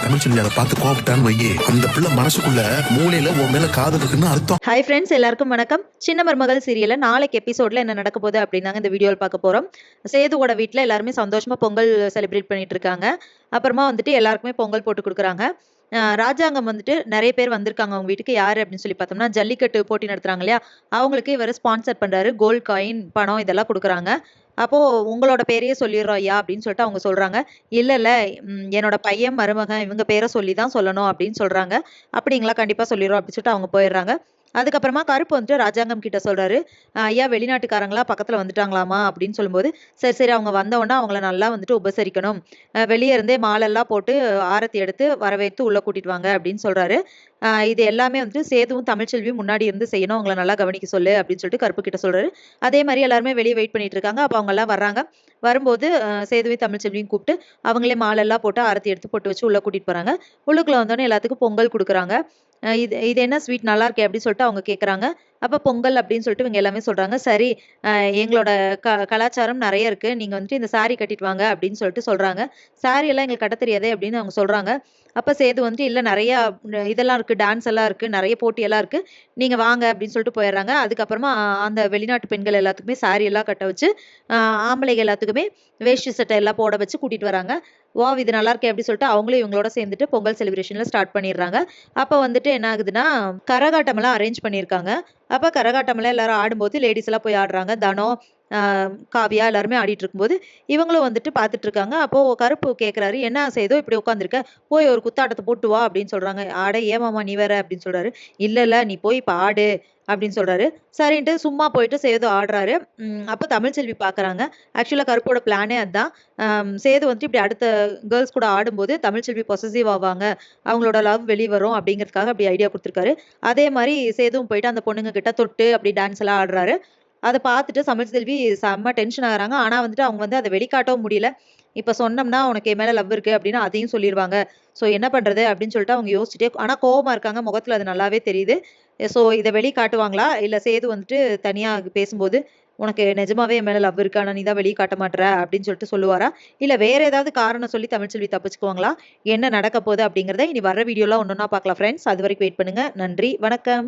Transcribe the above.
தமிழ்ச்செல்வி அதை பார்த்து கோபப்பட்டான்னு வையே, அந்த பிள்ளை மனசுக்குள்ள மூலையில உன் மேல காதல் இருக்குன்னு அர்த்தம். ஹாய் ஃப்ரெண்ட்ஸ், எல்லாருக்கும் வணக்கம். சின்ன மருமகள் சீரியல்ல நாளைக்கு எபிசோட்ல என்ன நடக்க போகுது அப்படின்னாங்க இந்த வீடியோவில் பார்க்க போறோம். சேதுவோட வீட்டில் எல்லாருமே சந்தோஷமா பொங்கல் செலிப்ரேட் பண்ணிட்டு இருக்காங்க. அப்புறமா வந்துட்டு எல்லாருக்குமே பொங்கல் போட்டு கொடுக்குறாங்க. ராஜாங்கம் வந்துட்டு நிறைய பேர் வந்திருக்காங்க அவங்க வீட்டுக்கு. யாரு அப்படின்னு சொல்லி பார்த்தோம்னா, ஜல்லிக்கட்டு போட்டி நடத்துறாங்க இல்லையா, அவங்களுக்கு இவர் ஸ்பான்சர் பண்றாரு. கோல்ட் காயின், பணம் இதெல்லாம் கொடுக்குறாங்க. அப்போ உங்களோட பேரையே சொல்லிடுறோம் ஐயா அப்படின்னு சொல்லிட்டு அவங்க சொல்றாங்க. இல்ல இல்ல, என்னோட பையன் மருமகன் இவங்க பேரை சொல்லி தான் சொல்லணும் அப்படின்னு சொல்றாங்க. அப்படிங்களா, கண்டிப்பா சொல்லிடுறோம் அப்படின்னு சொல்லிட்டு அவங்க போயிடுறாங்க. அதுக்கப்புறமா கருப்பு வந்துட்டு ராஜாங்கம் கிட்ட சொல்றாரு, ஐயா வெளிநாட்டுக்காரங்களா பக்கத்துல வந்துட்டாங்களாமா அப்படின்னு சொல்லும்போது, சரி சரி அவங்க வந்த உடனே அவங்கள நல்லா வந்துட்டு உபசரிக்கணும், வெளியே இருந்தே மாலெல்லாம் போட்டு ஆரத்தி எடுத்து வரவேற்று உள்ள கூட்டிட்டு வாங்க அப்படின்னு சொல்றாரு. இது எல்லாமே வந்துட்டு சேதுவும் தமிழ்ச்செல்வியும் முன்னாடி இருந்து செய்யணும், அவங்கள நல்லா கவனிக்க சொல்லு அப்படின்னு சொல்லிட்டு கருப்பு கிட்ட சொல்றாரு. அதே மாதிரி எல்லாருமே வெளியே வெயிட் பண்ணிட்டு இருக்காங்க. அப்போ அவங்க எல்லாம் வர்றாங்க. வரும்போது சேதுவையும் தமிழ்ச்செல்வியும் கூப்பிட்டு அவங்களே மாலெல்லாம் போட்டு ஆரத்தி எடுத்து போட்டு வச்சு உள்ள கூட்டிட்டு போறாங்க. உள்ளுக்குள்ள வந்தோடனே எல்லாத்துக்கும் பொங்கல் கொடுக்குறாங்க. இது இது என்ன ஸ்வீட் நல்லா இருக்கே அப்படின்னு சொல்லிட்டு அவங்க கேட்குறாங்க. அப்போ பொங்கல் அப்படின்னு சொல்லிட்டு இவங்க எல்லாமே சொல்றாங்க. சரி, எங்களோட கலாச்சாரம் நிறைய இருக்கு, நீங்க வந்துட்டு இந்த சாரி கட்டிட்டு வாங்க அப்படின்னு சொல்லிட்டு சொல்றாங்க. சாரி எல்லாம் எங்களுக்கு கட்ட தெரியாதே அப்படின்னு அவங்க சொல்றாங்க. அப்ப சேது வந்துட்டு இல்ல நிறைய இதெல்லாம் இருக்கு, டான்ஸ் எல்லாம் இருக்கு, நிறைய போட்டி எல்லாம் இருக்கு, நீங்க வாங்க அப்படின்னு சொல்லிட்டு போயிடுறாங்க. அதுக்கப்புறமா அந்த வெளிநாட்டு பெண்கள் எல்லாத்துக்குமே சாரி எல்லாம் கட்ட வச்சு, ஆம்பளைங்க எல்லாத்துக்குமே வேஷ்டி சட்டை எல்லாம் போட வச்சு கூட்டிட்டு வராங்க. வாவ் இது நல்லா இருக்கே அப்படின்னு சொல்லிட்டு அவங்களும் இவங்களோட சேர்ந்துட்டு பொங்கல் செலிப்ரேஷன்ல ஸ்டார்ட் பண்ணிடுறாங்க. அப்ப வந்துட்டு என்ன ஆகுதுன்னா, கரகாட்டம் எல்லாம் அரேஞ்ச் பண்ணியிருக்காங்க. அப்ப கரகாட்டம் எல்லாம் எல்லாரும் ஆடும்போது லேடிஸ் எல்லாம் போய் ஆடுறாங்க. தனம், காவியா எல்லாருமே ஆடிட்டு இருக்கும்போது இவங்களும் வந்துட்டு பார்த்துட்டு இருக்காங்க. அப்போ கருப்பு கேட்குறாரு, என்ன செய்தோ இப்படி உட்காந்துருக்க, போய் ஒரு குத்தாட்டத்தை போட்டு வா அப்படின்னு சொல்றாங்க. ஆட ஏமாமா நீ வேற அப்படின்னு சொல்றாரு. இல்ல இல்ல நீ போய் இப்ப ஆடு அப்படின்னு சொல்றாரு. சரின்ட்டு சும்மா போயிட்டு சேது ஆடுறாரு. அப்போ தமிழ்ச்செல்வி பாக்குறாங்க. ஆக்சுவலா கருப்போட பிளானே அதுதான். சேது வந்துட்டு இப்படி அடுத்த கேர்ள்ஸ் கூட ஆடும்போது தமிழ்ச்செல்வி பொசசிவ் ஆவாங்க, அவங்களோட லவ் வெளியே வரும் அப்படிங்கிறதுக்காக அப்படி ஐடியா கொடுத்துருக்காரு. அதே மாதிரி சேதுவும் போயிட்டு அந்த பொண்ணுங்க கிட்ட தொட்டு அப்படி டான்ஸ் எல்லாம் ஆடுறாரு. அத பார்த்துட்டு தமிழ்செல்வி செம்ம டென்ஷன் ஆகுறாங்க. ஆனா வந்துட்டு அவங்க வந்து அத வெளிக்காட்டவும் முடியல. இப்ப சொன்னோம்னா உனக்கு என் மேல லவ் இருக்கு அப்படின்னு அதையும் சொல்லிருவாங்க. சோ என்ன பண்றது அப்படின்னு சொல்லிட்டு அவங்க யோசிச்சுட்டே, ஆனா கோவமா இருக்காங்க. முகத்துல அது நல்லாவே தெரியுது. சோ இத வெளிக்காட்டுவாங்களா? இல்ல சேது வந்துட்டு தனியா பேசும்போது, உனக்கு நிஜமாவே என் மேல லவ் இருக்கு, ஆனா நீ தான் வெளிய காட்ட மாட்ற அப்படின்னு சொல்லிட்டு சொல்லுவாரா? இல்ல வேற ஏதாவது காரணம் சொல்லி தமிழ்செல்வி தப்பிச்சுக்குவாங்களா? என்ன நடக்க போகுது அப்படிங்கிறத இனி வர்ற வீடியோல ஒன்னொன்னா பார்க்கலாம் ஃப்ரெண்ட்ஸ். அது வரைக்கும் வெயிட் பண்ணுங்க. நன்றி, வணக்கம்.